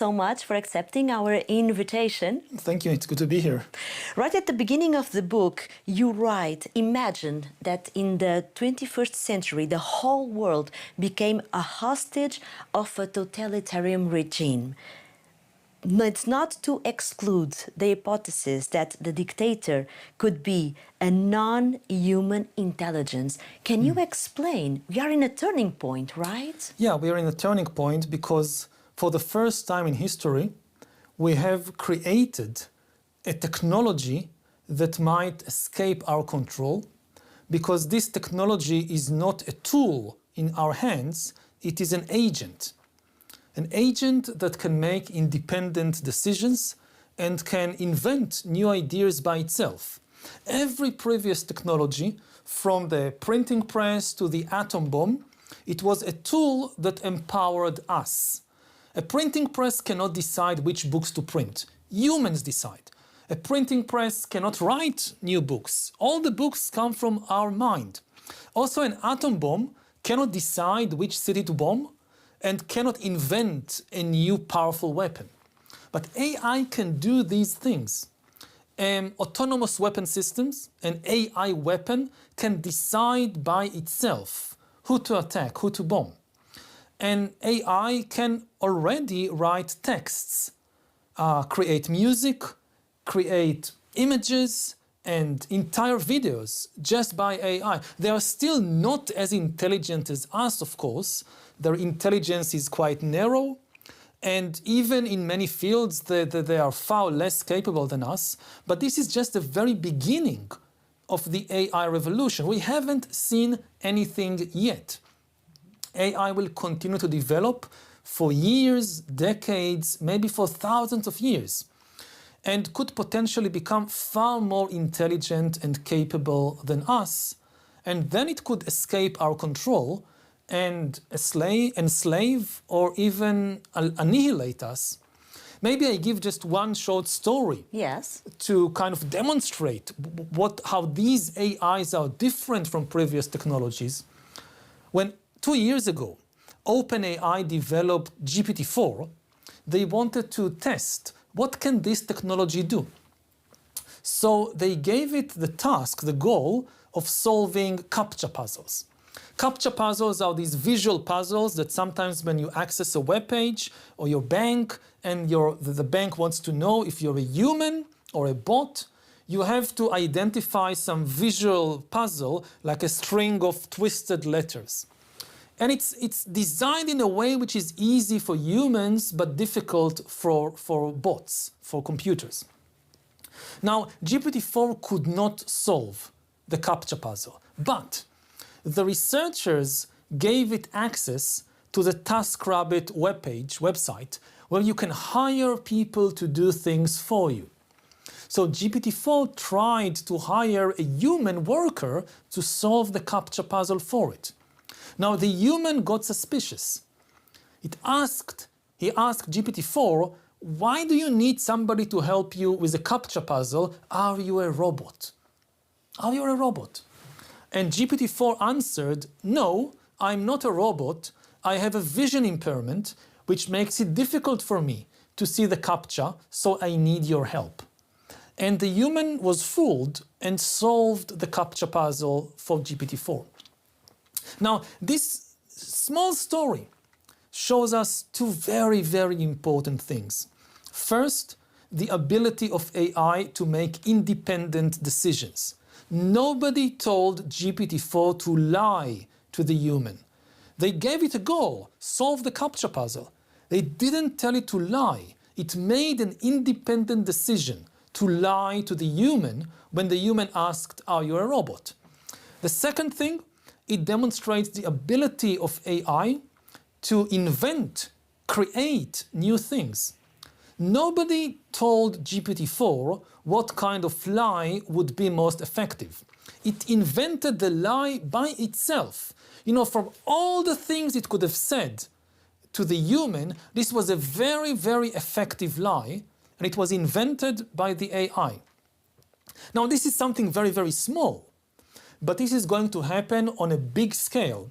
So much for accepting our invitation. Thank you, it's good to be here. Right at the beginning of the book, you write, imagine that in the 21st century, the whole world became a hostage of a totalitarian regime. It's not to exclude the hypothesis that the dictator could be a non-human intelligence. Can you explain? We are in a turning point, right? Yeah, we are in a turning point because for the first time in history, we have created a technology that might escape our control, because this technology is not a tool in our hands, it is an agent. An agent that can make independent decisions and can invent new ideas by itself. Every previous technology, from the printing press to the atom bomb, it was a tool that empowered us. A printing press cannot decide which books to print. Humans decide. A printing press cannot write new books. All the books come from our mind. Also, an atom bomb cannot decide which city to bomb and cannot invent a new powerful weapon. But AI can do these things. Autonomous weapon systems, an AI weapon, can decide by itself who to attack, who to bomb. And AI can already write texts, create music, create images, and entire videos just by AI. They are still not as intelligent as us, of course. Their intelligence is quite narrow, and even in many fields they are far less capable than us. But this is just the very beginning of the AI revolution. We haven't seen anything yet. AI will continue to develop for years, decades, maybe for thousands of years, and could potentially become far more intelligent and capable than us, and then it could escape our control and enslave or even annihilate us. Maybe I give just one short story. Yes. To kind of demonstrate how these AIs are different from previous technologies. When 2 years ago, OpenAI developed GPT-4, they wanted to test what can this technology do. So they gave it the task, the goal of solving CAPTCHA puzzles. CAPTCHA puzzles are these visual puzzles that sometimes when you access a web page or your bank and the bank wants to know if you're a human or a bot, you have to identify some visual puzzle like a string of twisted letters. And it's designed in a way which is easy for humans but difficult for bots, for computers. Now, GPT-4 could not solve the CAPTCHA puzzle, but the researchers gave it access to the TaskRabbit website, where you can hire people to do things for you. So GPT-4 tried to hire a human worker to solve the CAPTCHA puzzle for it. Now the human got suspicious. He asked GPT-4, why do you need somebody to help you with a CAPTCHA puzzle? Are you a robot? Are you a robot? And GPT-4 answered, no, I'm not a robot. I have a vision impairment, which makes it difficult for me to see the CAPTCHA, so I need your help. And the human was fooled and solved the CAPTCHA puzzle for GPT-4. Now, this small story shows us two very, very important things. First, the ability of AI to make independent decisions. Nobody told GPT-4 to lie to the human. They gave it a goal, solve the CAPTCHA puzzle. They didn't tell it to lie. It made an independent decision to lie to the human when the human asked, are you a robot? The second thing, it demonstrates the ability of AI to invent, create new things. Nobody told GPT-4 what kind of lie would be most effective. It invented the lie by itself. You know, from all the things it could have said to the human, this was a very, very effective lie, and it was invented by the AI. Now, this is something very, very small, but this is going to happen on a big scale.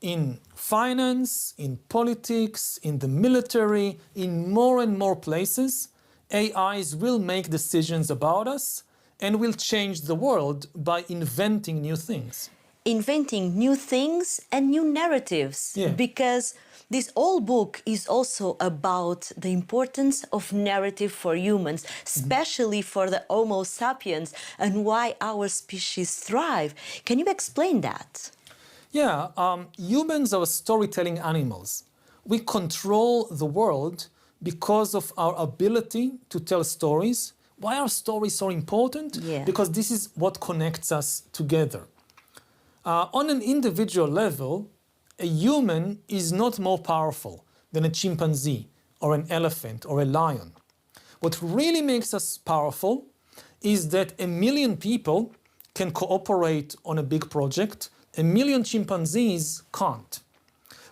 in finance, in politics, in the military, in more and more places, AIs will make decisions about us and will change the world by inventing new things. Inventing new things and new narratives. Yeah. Because this whole book is also about the importance of narrative for humans, especially for the Homo sapiens, and why our species thrive. Can you explain that? Yeah, humans are storytelling animals. We control the world because of our ability to tell stories. Why are stories so important? Yeah. Because this is what connects us together. On an individual level, a human is not more powerful than a chimpanzee or an elephant or a lion. What really makes us powerful is that 1 million people can cooperate on a big project. 1 million chimpanzees can't.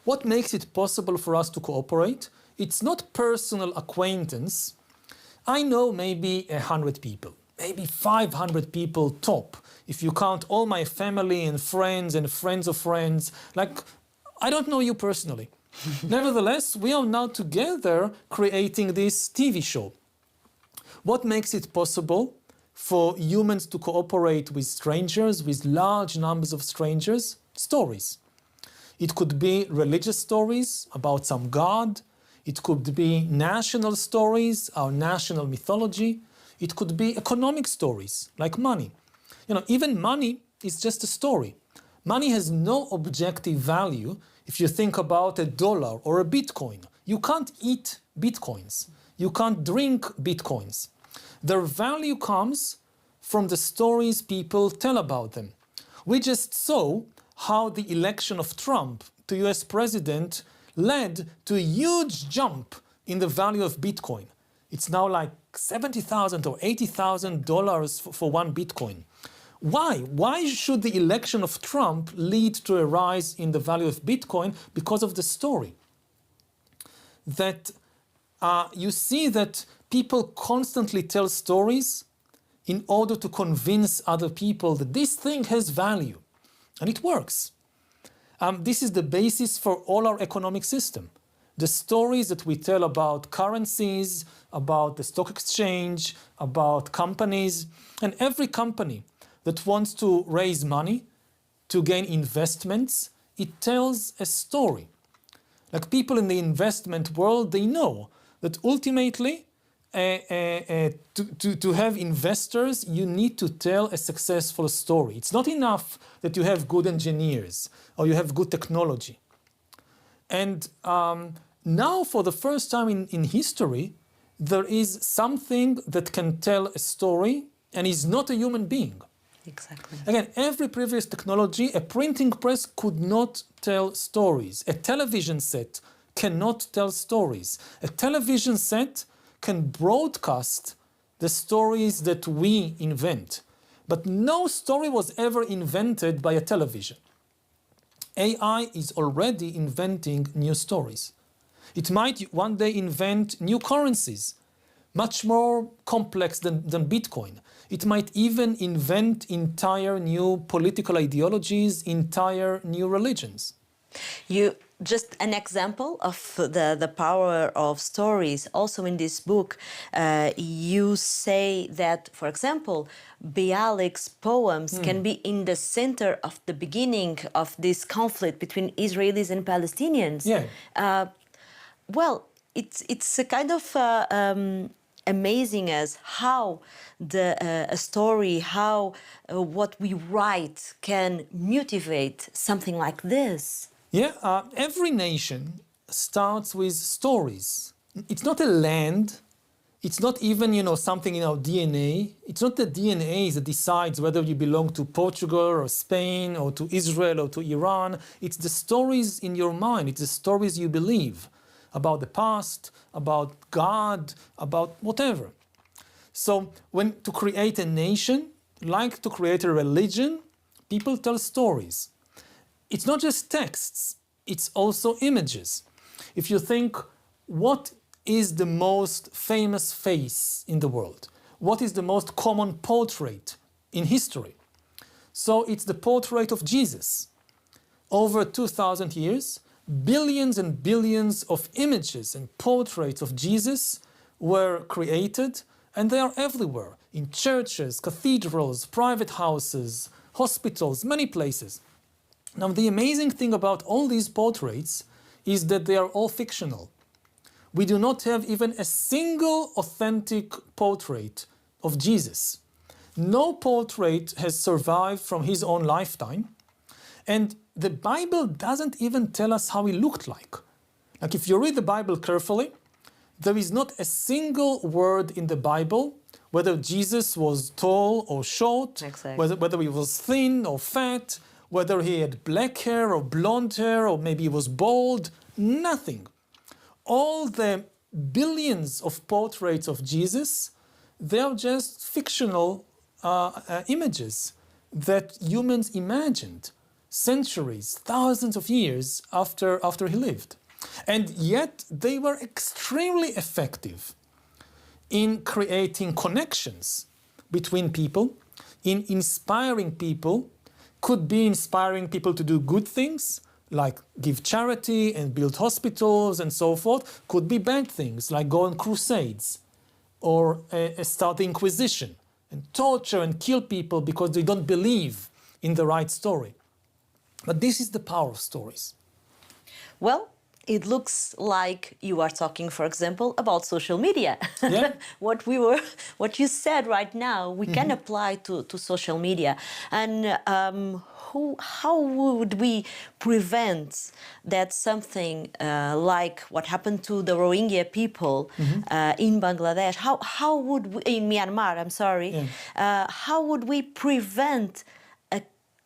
What makes it possible for us to cooperate? It's not personal acquaintance. I know maybe 100 people, maybe 500 people top. If you count all my family and friends of friends, like, I don't know you personally. Nevertheless, we are now together creating this TV show. What makes it possible for humans to cooperate with strangers, with large numbers of strangers? Stories. It could be religious stories about some god. It could be national stories, our national mythology. It could be economic stories, like money. You know, even money is just a story. Money has no objective value. If you think about $1 or a Bitcoin, you can't eat Bitcoins. You can't drink Bitcoins. Their value comes from the stories people tell about them. We just saw how the election of Trump to US president led to a huge jump in the value of Bitcoin. It's now like $70,000 or $80,000 for one Bitcoin. Why? Why should the election of Trump lead to a rise in the value of Bitcoin? Because of the story. That you see that people constantly tell stories in order to convince other people that this thing has value. And it works. This is the basis for all our economic system. The stories that we tell about currencies, about the stock exchange, about companies, and every company that wants to raise money, to gain investments, it tells a story. Like people in the investment world, they know that ultimately to have investors, you need to tell a successful story. It's not enough that you have good engineers or you have good technology. And now for the first time in history, there is something that can tell a story and is not a human being. Exactly. Again, every previous technology, a printing press could not tell stories. A television set cannot tell stories. A television set can broadcast the stories that we invent. But no story was ever invented by a television. AI is already inventing new stories. It might one day invent new currencies, much more complex than Bitcoin. It might even invent entire new political ideologies, entire new religions. Just an example of the power of stories. Also in this book, you say that, for example, Bialik's poems can be in the center of the beginning of this conflict between Israelis and Palestinians. Yeah. Well, it's a kind of amazing as how a story, how what we write can motivate something like this. Yeah, every nation starts with stories. It's not a land. It's not even, something in our DNA. It's not the DNA that decides whether you belong to Portugal or Spain or to Israel or to Iran. It's the stories in your mind. It's the stories you believe about the past, about God, about whatever. So to create a nation, like to create a religion, people tell stories. It's not just texts, it's also images. If you think, what is the most famous face in the world? What is the most common portrait in history? So it's the portrait of Jesus. over 2,000 years, billions and billions of images and portraits of Jesus were created, and they are everywhere, in churches, cathedrals, private houses, hospitals, many places. Now, the amazing thing about all these portraits is that they are all fictional. We do not have even a single authentic portrait of Jesus. No portrait has survived from his own lifetime, and the Bible doesn't even tell us how he looked like. Like, if you read the Bible carefully, there is not a single word in the Bible whether Jesus was tall or short, Exactly. whether he was thin or fat, whether he had black hair or blonde hair, or maybe he was bald, nothing. All the billions of portraits of Jesus, they are just fictional images that humans imagined centuries, thousands of years after he lived. And yet they were extremely effective in creating connections between people, in inspiring people. Could be inspiring people to do good things, like give charity and build hospitals and so forth. Could be bad things, like go on crusades or start the Inquisition and torture and kill people because they don't believe in the right story. But this is the power of stories. Well, it looks like you are talking, for example, about social media. Yeah. What you said right now, we can apply to social media. And how would we prevent that something like what happened to the Rohingya people in Bangladesh? How would we, in Myanmar? I'm sorry. Yeah. How would we prevent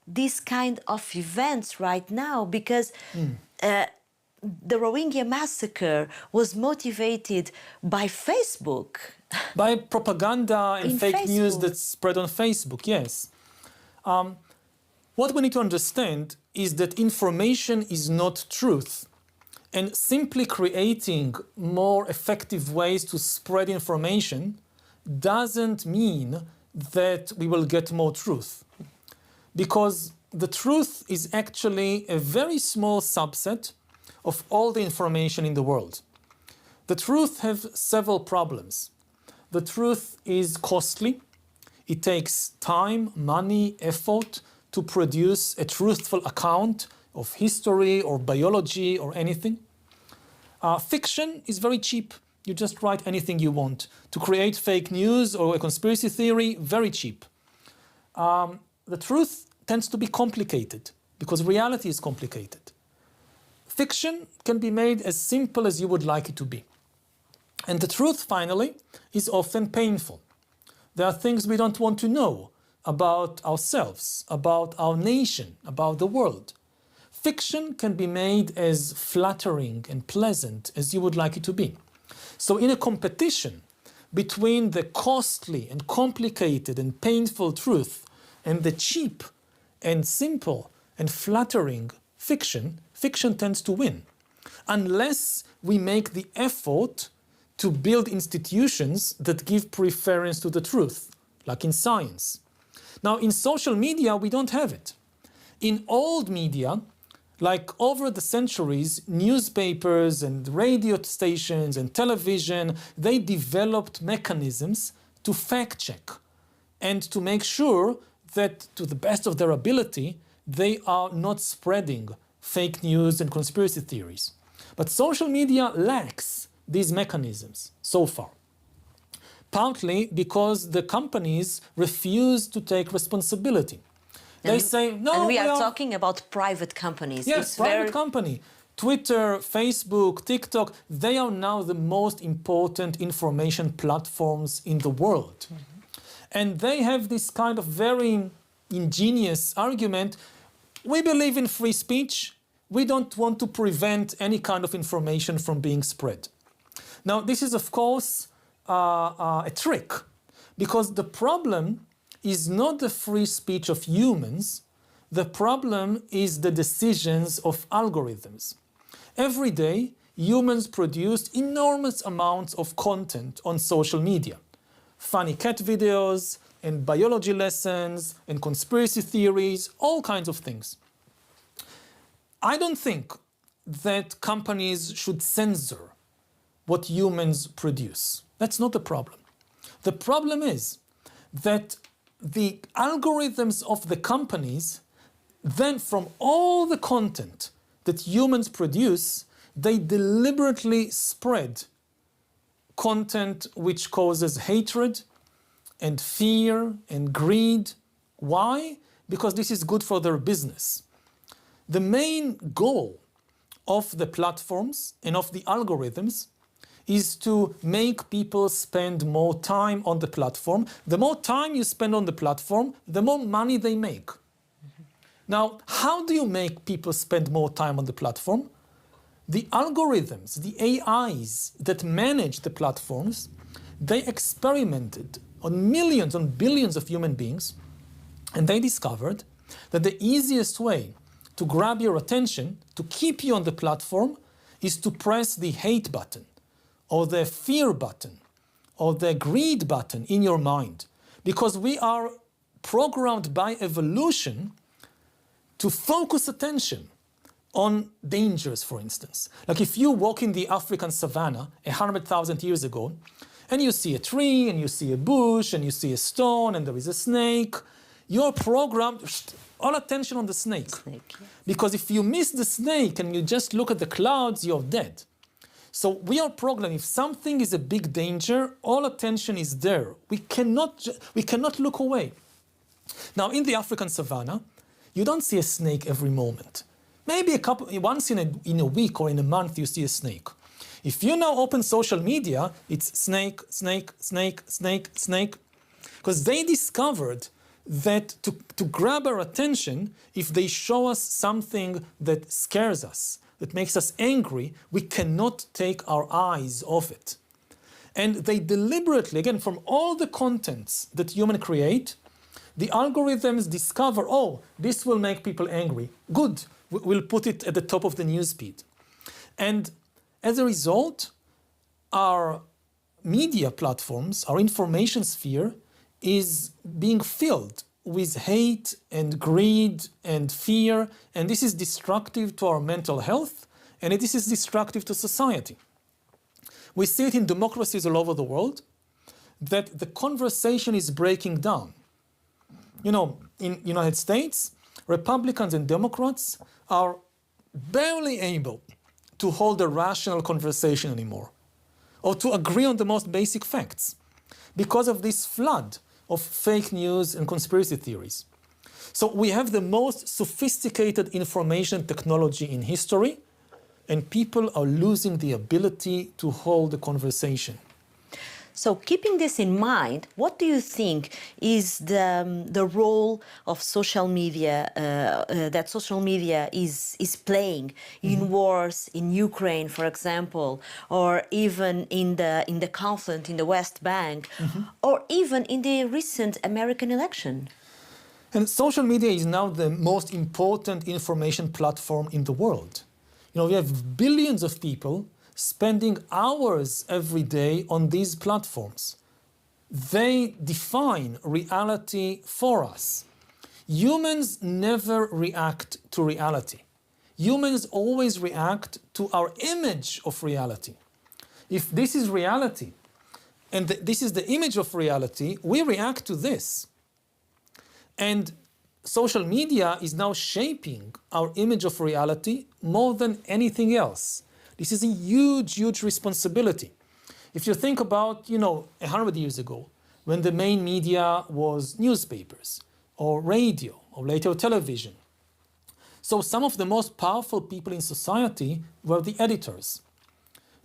this kind of events right now? Because the Rohingya massacre was motivated by Facebook. By propaganda and In fake news Facebook. that spread on Facebook, yes. What we need to understand is that information is not truth. And simply creating more effective ways to spread information doesn't mean that we will get more truth. Because the truth is actually a very small subset of all the information in the world. The truth has several problems. The truth is costly. It takes time, money, effort to produce a truthful account of history or biology or anything. Fiction is very cheap. You just write anything you want. To create fake news or a conspiracy theory, very cheap. The truth tends to be complicated because reality is complicated. Fiction can be made as simple as you would like it to be. And the truth, finally, is often painful. There are things we don't want to know about ourselves, about our nation, about the world. Fiction can be made as flattering and pleasant as you would like it to be. So in a competition between the costly and complicated and painful truth and the cheap and simple and flattering fiction, fiction tends to win, unless we make the effort to build institutions that give preference to the truth, like in science. Now, in social media, we don't have it. In old media, like over the centuries, newspapers and radio stations and television, they developed mechanisms to fact check and to make sure that, to the best of their ability, they are not spreading fake news and conspiracy theories. But social media lacks these mechanisms so far, partly because the companies refuse to take responsibility. They say, no, and we are talking about private companies. Yes, It's private company. Twitter, Facebook, TikTok, they are now the most important information platforms in the world. And they have this kind of very ingenious argument. We believe in free speech. We don't want to prevent any kind of information from being spread. Now, this is, of course, a trick, because the problem is not the free speech of humans. The problem is the decisions of algorithms. Every day, humans produce enormous amounts of content on social media. Funny cat videos, and biology lessons, and conspiracy theories, all kinds of things. I don't think that companies should censor what humans produce. That's not the problem. The problem is that the algorithms of the companies, then from all the content that humans produce, they deliberately spread content which causes hatred and fear and greed. Why? Because this is good for their business. The main goal of the platforms and of the algorithms is to make people spend more time on the platform. The more time you spend on the platform, the more money they make. Now, how do you make people spend more time on the platform? The algorithms, the AIs that manage the platforms, they experimented on millions, on billions of human beings, and they discovered that the easiest way to grab your attention, to keep you on the platform, is to press the hate button, or the fear button, or the greed button in your mind. Because we are programmed by evolution to focus attention on dangers, for instance. Like if you walk in the African savannah 100,000 years ago, and you see a tree, and you see a bush, and you see a stone, and there is a snake, you're programmed, all attention on the snake. Yes. Because if you miss the snake and you just look at the clouds, you're dead. So we are programmed, if something is a big danger, all attention is there. We cannot look away. Now, in the African savannah, you don't see a snake every moment. Maybe once in a week or in a month you see a snake. If you now open social media, it's snake, snake, snake, snake, snake. Because they discovered that to grab our attention, if they show us something that scares us, that makes us angry, we cannot take our eyes off it. And they deliberately, again, from all the contents that humans create, the algorithms discover, oh, this will make people angry. Good, we'll put it at the top of the newsfeed. And as a result, our media platforms, our information sphere, is being filled with hate and greed and fear, and this is destructive to our mental health, and this is destructive to society. We see it in democracies all over the world, that the conversation is breaking down. You know, in the United States, Republicans and Democrats are barely able to hold a rational conversation anymore, or to agree on the most basic facts, because of this flood of fake news and conspiracy theories. So we have the most sophisticated information technology in history, and people are losing the ability to hold a conversation. So keeping this in mind, what do you think is the role of social media that social media is playing in wars in Ukraine, for example, or even in the conflict in the West Bank, or even in the recent American election? And social media is now the most important information platform in the world. You know, we have billions of people spending hours every day on these platforms. They define reality for us. Humans never react to reality. Humans always react to our image of reality. If this is reality, and this is the image of reality, we react to this. And social media is now shaping our image of reality more than anything else. This is a huge, huge responsibility. If you think about, 100 years ago, when the main media was newspapers, or radio, or later television. So some of the most powerful people in society were the editors.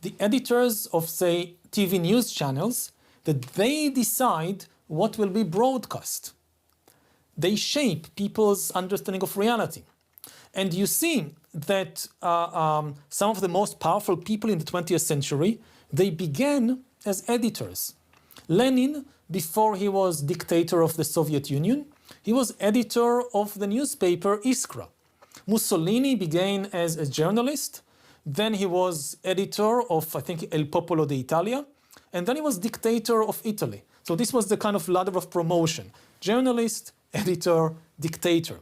The editors of, say, TV news channels, that they decide what will be broadcast. They shape people's understanding of reality. And you see that some of the most powerful people in the 20th century, they began as editors. Lenin, before he was dictator of the Soviet Union, he was editor of the newspaper Iskra. Mussolini began as a journalist, then he was editor of, I think, Il Popolo d'Italia, and then he was dictator of Italy. So this was the kind of ladder of promotion: journalist, editor, dictator.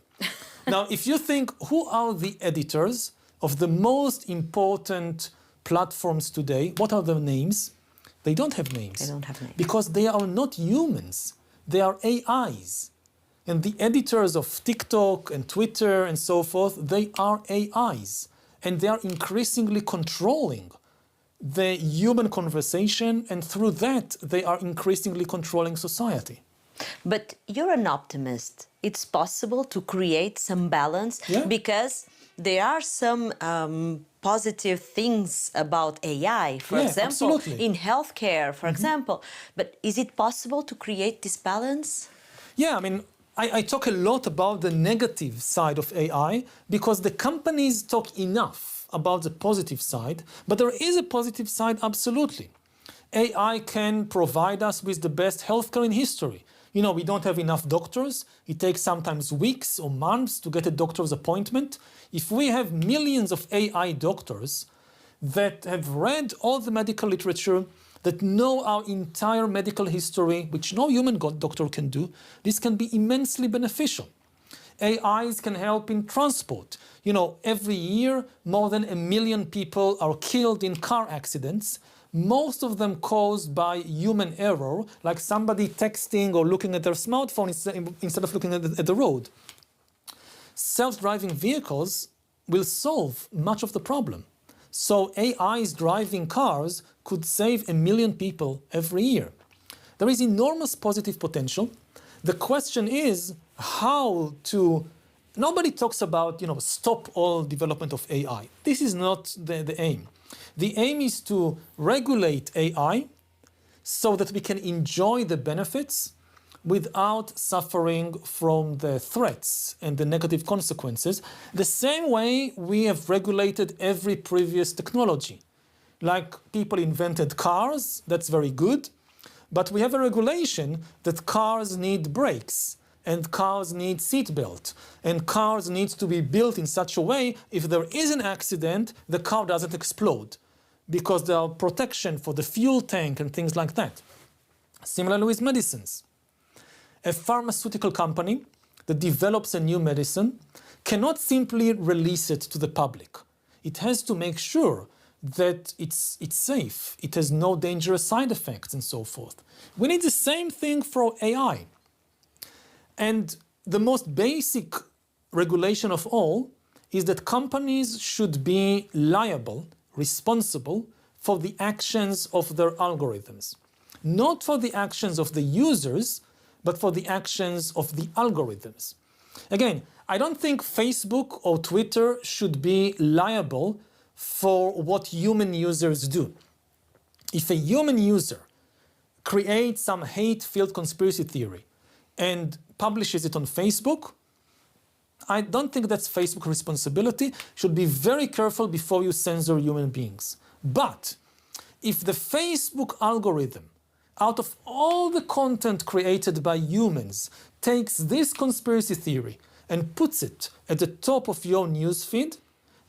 Now, if you think, who are the editors of the most important platforms today? What are their names? They don't have names. They don't have names. Because they are not humans. They are AIs. And the editors of TikTok and Twitter and so forth, they are AIs. And they are increasingly controlling the human conversation, and through that, they are increasingly controlling society. But you're an optimist. It's possible to create some balance because there are some positive things about AI, for example, absolutely. in healthcare, for example. But is it possible to create this balance? Yeah, I mean, I talk a lot about the negative side of AI because the companies talk enough about the positive side, but there is a positive side, absolutely. AI can provide us with the best healthcare in history. You know, we don't have enough doctors. It takes sometimes weeks or months to get a doctor's appointment. If we have millions of AI doctors that have read all the medical literature, that know our entire medical history, which no human doctor can do, this can be immensely beneficial. AIs can help in transport. You know, every year, more than 1 million people are killed in car accidents, most of them caused by human error, like somebody texting or looking at their smartphone instead of looking at the road. Self-driving vehicles will solve much of the problem. So AIs driving cars could save 1 million people every year. There is enormous positive potential. The question is how to... Nobody talks about, stop all development of AI. This is not the aim. The aim is to regulate AI so that we can enjoy the benefits without suffering from the threats and the negative consequences, the same way we have regulated every previous technology. Like people invented cars, that's very good, but we have a regulation that cars need brakes, and cars need seatbelt, and cars need to be built in such a way, if there is an accident, the car doesn't explode, because there are protection for the fuel tank and things like that. Similarly with medicines. A pharmaceutical company that develops a new medicine cannot simply release it to the public. It has to make sure that it's safe, it has no dangerous side effects and so forth. We need the same thing for AI. And the most basic regulation of all is that companies should be liable, responsible for the actions of their algorithms. Not for the actions of the users, but for the actions of the algorithms. Again, I don't think Facebook or Twitter should be liable for what human users do. If a human user creates some hate-filled conspiracy theory and publishes it on Facebook, I don't think that's Facebook's responsibility. Should be very careful before you censor human beings. But if the Facebook algorithm, out of all the content created by humans, takes this conspiracy theory and puts it at the top of your newsfeed,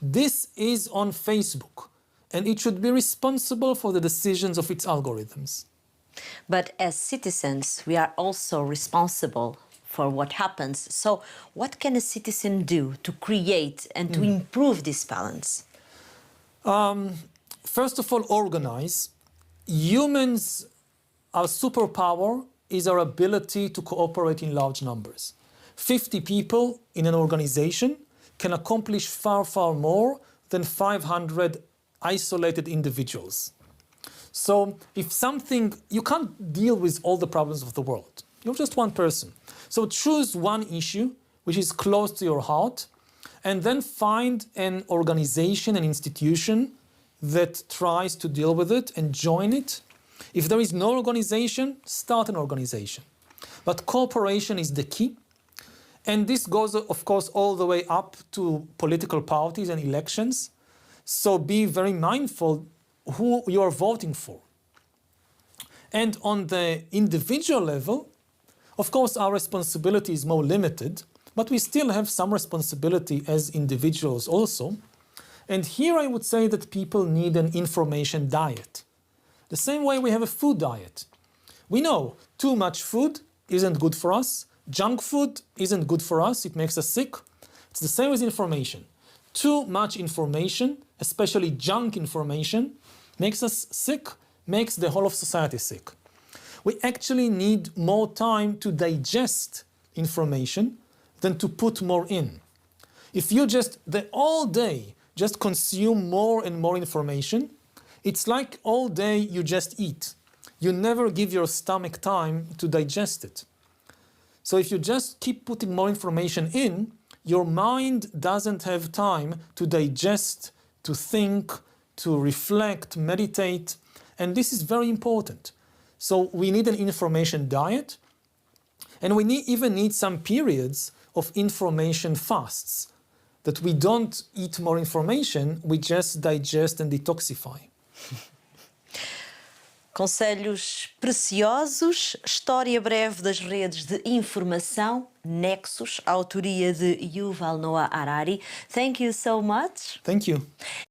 this is on Facebook, and it should be responsible for the decisions of its algorithms. But as citizens, we are also responsible for what happens. So what can a citizen do to create and to improve this balance? First of all, organize. Humans, our superpower is our ability to cooperate in large numbers. 50 people in an organization can accomplish far, far more than 500 isolated individuals. So if something, you can't deal with all the problems of the world. You're just one person. So choose one issue which is close to your heart, and then find an organization, an institution that tries to deal with it and join it. If there is no organization, start an organization. But cooperation is the key. And this goes, of course, all the way up to political parties and elections. So be very mindful who you are voting for. And on the individual level, of course, our responsibility is more limited, but we still have some responsibility as individuals also. And here I would say that people need an information diet. The same way we have a food diet. We know too much food isn't good for us. Junk food isn't good for us, it makes us sick. It's the same as information. Too much information, especially junk information, makes us sick, makes the whole of society sick. We actually need more time to digest information than to put more in. If you just, all day, just consume more and more information, it's like all day you just eat. You never give your stomach time to digest it. So if you just keep putting more information in, your mind doesn't have time to digest, to think, to reflect, meditate, and this is very important. So we need an information diet, and we even need some periods of information fasts, that we don't eat more information, we just digest and detoxify. Conselhos preciosos, história breve das redes de informação, Nexus, autoria de Yuval Noah Harari. Thank you so much. Thank you.